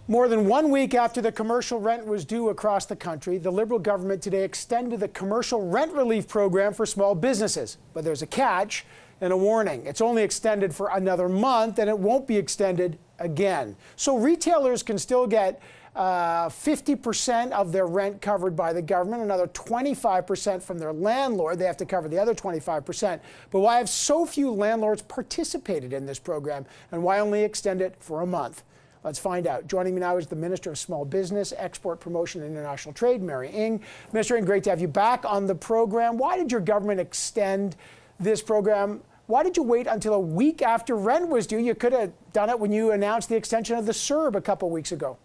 More than 1 week after the commercial rent was due across the country, the Liberal government today extended the commercial rent relief program for small businesses. But there's a catch and a warning. It's only extended for another month and it won't be extended again. So retailers can still get 50% of their rent covered by the government, another 25% from their landlord. They have to cover the other 25%. But why have so few landlords participated in this program, and why only extend it for a month? Let's find out. Joining me now is the Minister of Small Business, Export Promotion and International Trade, Mary Ng. Minister Ng, great to have you back on the program. Why did your government extend this program? Why did you wait until a week after rent was due? You could have done it when you announced the extension of the CERB a couple weeks ago.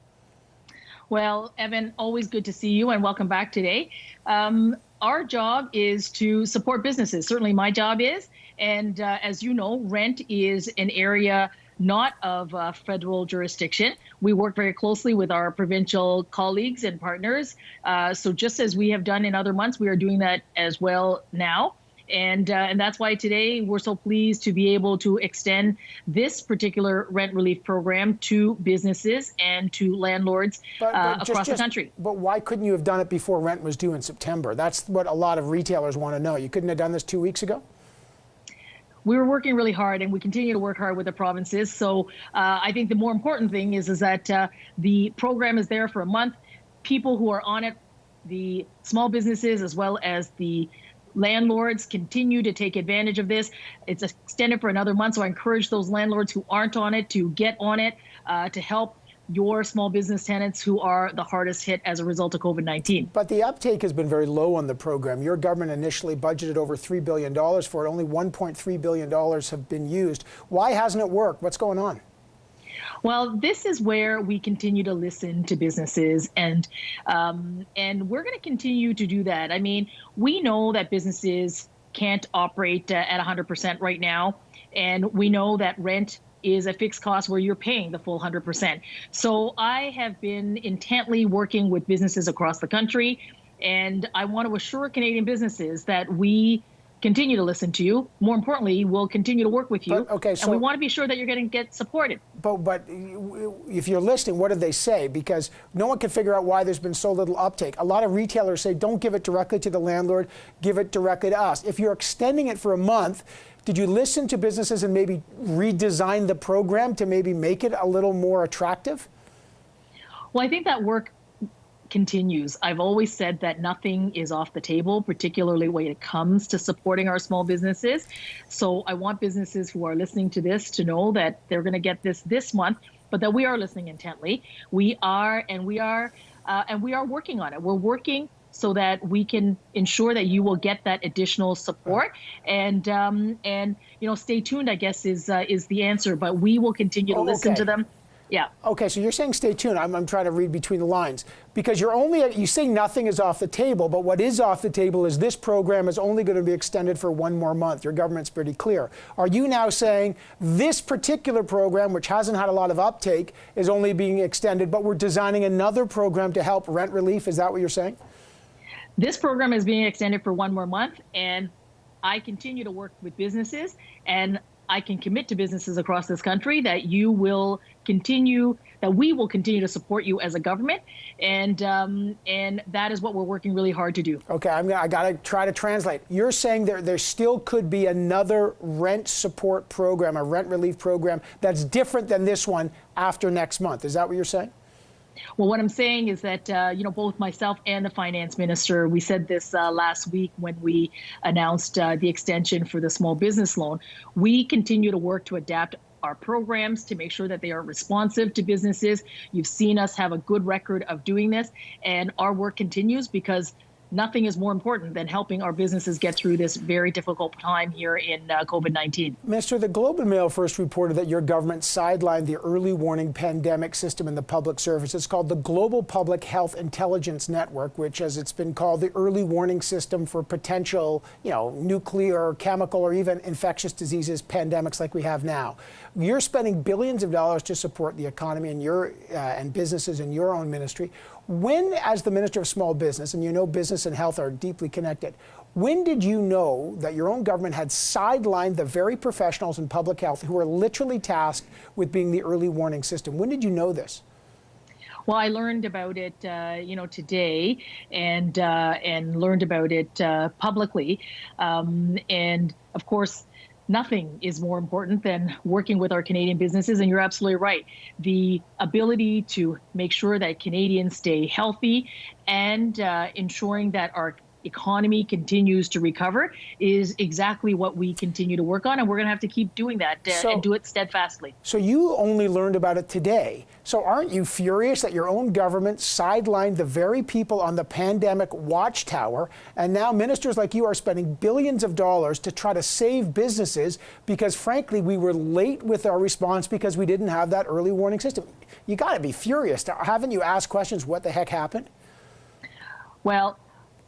Well, Evan, always good to see you and welcome back today. Our job is to support businesses. Certainly my job is. And as you know, rent is an area not of federal jurisdiction. We work very closely with our provincial colleagues and partners. So just as we have done in other months, we are doing that as well now. And that's why today we're so pleased to be able to extend this particular rent relief program to businesses and to landlords across the country. But why couldn't you have done it before rent was due in September? That's what a lot of retailers want to know. You couldn't have done this 2 weeks ago? We were working really hard, and we continue to work hard with the provinces. So I think the more important thing is that the program is there for a month. People who are on it, the small businesses as well as the landlords, continue to take advantage of this. It's extended for another month, so I encourage those landlords who aren't on it to get on it to help your small business tenants who are the hardest hit as a result of COVID-19. But the uptake has been very low on the program. Your government initially budgeted over $3 billion for it. Only $1.3 billion have been used. Why hasn't it worked? What's going on? Well, this is where we continue to listen to businesses, and we're going to continue to do that. I mean, we know that businesses can't operate at 100% right now, and we know that rent is a fixed cost where you're paying the full 100%. So I have been intently working with businesses across the country, and I want to assure Canadian businesses that we continue to listen to you. More importantly, we'll continue to work with you. Okay, so, and we want to be sure that you're going to get supported. But if you're listening, what did they say? Because no one can figure out why there's been so little uptake. A lot of retailers say, don't give it directly to the landlord, give it directly to us. If you're extending it for a month, did you listen to businesses and maybe redesign the program to maybe make it a little more attractive? Well, I think that work continues. I've always said that nothing is off the table, particularly when it comes to supporting our small businesses. So I want businesses who are listening to this to know that they're going to get this month, but that we are listening intently. We are working on it. We're working so that we can ensure that you will get that additional support. And you know, stay tuned, I guess, is the answer. But we will continue to listen to them. Yeah. Okay, so you're saying stay tuned. I'm trying to read between the lines, because you say nothing is off the table, but what is off the table is this program is only going to be extended for 1 more month. Your government's pretty clear. Are you now saying this particular program, which hasn't had a lot of uptake, is only being extended, but we're designing another program to help rent relief? Is that what you're saying? This program is being extended for 1 more month, and I continue to work with businesses, and I can commit to businesses across this country that we will continue to support you as a government, and that is what we're working really hard to do. Okay, I got to try to translate. You're saying there still could be another rent support program, a rent relief program that's different than this one after next month. Is that what you're saying? Well, what I'm saying is that, both myself and the finance minister, we said this last week when we announced the extension for the small business loan. We continue to work to adapt our programs to make sure that they are responsive to businesses. You've seen us have a good record of doing this, and our work continues because nothing is more important than helping our businesses get through this very difficult time here in COVID-19. Minister, the Globe and Mail first reported that your government sidelined the early warning pandemic system in the public service. It's called the Global Public Health Intelligence Network, which, as it's been called, the early warning system for potential, nuclear, chemical, or even infectious diseases, pandemics like we have now. You're spending billions of dollars to support the economy and businesses in your own ministry. When, as the Minister of Small Business, and you know business and health are deeply connected, when did you know that your own government had sidelined the very professionals in public health who are literally tasked with being the early warning system? When did you know this? Well, I learned about it, today, and learned about it publicly, and of course, nothing is more important than working with our Canadian businesses. And you're absolutely right. The ability to make sure that Canadians stay healthy and ensuring that our economy continues to recover is exactly what we continue to work on, and we're going to have to keep doing that and do it steadfastly. So you only learned about it today. So aren't you furious that your own government sidelined the very people on the pandemic watchtower, and now ministers like you are spending billions of dollars to try to save businesses because, frankly, we were late with our response because we didn't have that early warning system? You got to be furious. Haven't you asked questions, what the heck happened? Well,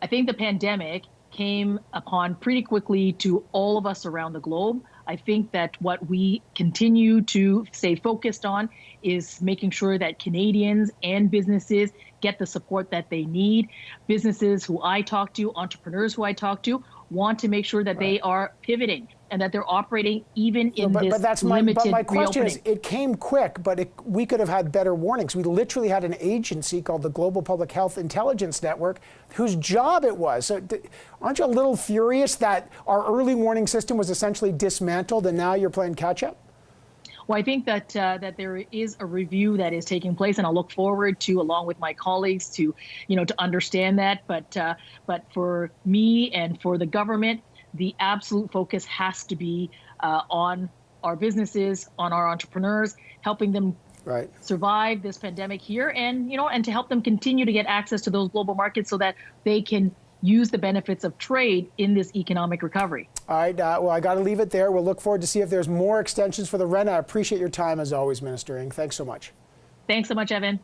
I think the pandemic came upon pretty quickly to all of us around the globe. I think that what we continue to stay focused on is making sure that Canadians and businesses get the support that they need. Businesses who I talk to, entrepreneurs who I talk to, want to make sure that they are pivoting and that they're operating even in this limited But my question reopening. is, it came quick, but we could have had better warnings. We literally had an agency called the Global Public Health Intelligence Network whose job it was. So aren't you a little furious that our early warning system was essentially dismantled and now you're playing catch up? Well, I think that that there is a review that is taking place, and I'll look forward to, along with my colleagues, to understand that. But for me and for the government, the absolute focus has to be on our businesses, on our entrepreneurs, helping them survive this pandemic here, and and to help them continue to get access to those global markets so that they can use the benefits of trade in this economic recovery. All right. Well, I got to leave it there. We'll look forward to see if there's more extensions for the rent. I appreciate your time as always, Minister Ng. Thanks so much. Thanks so much, Evan.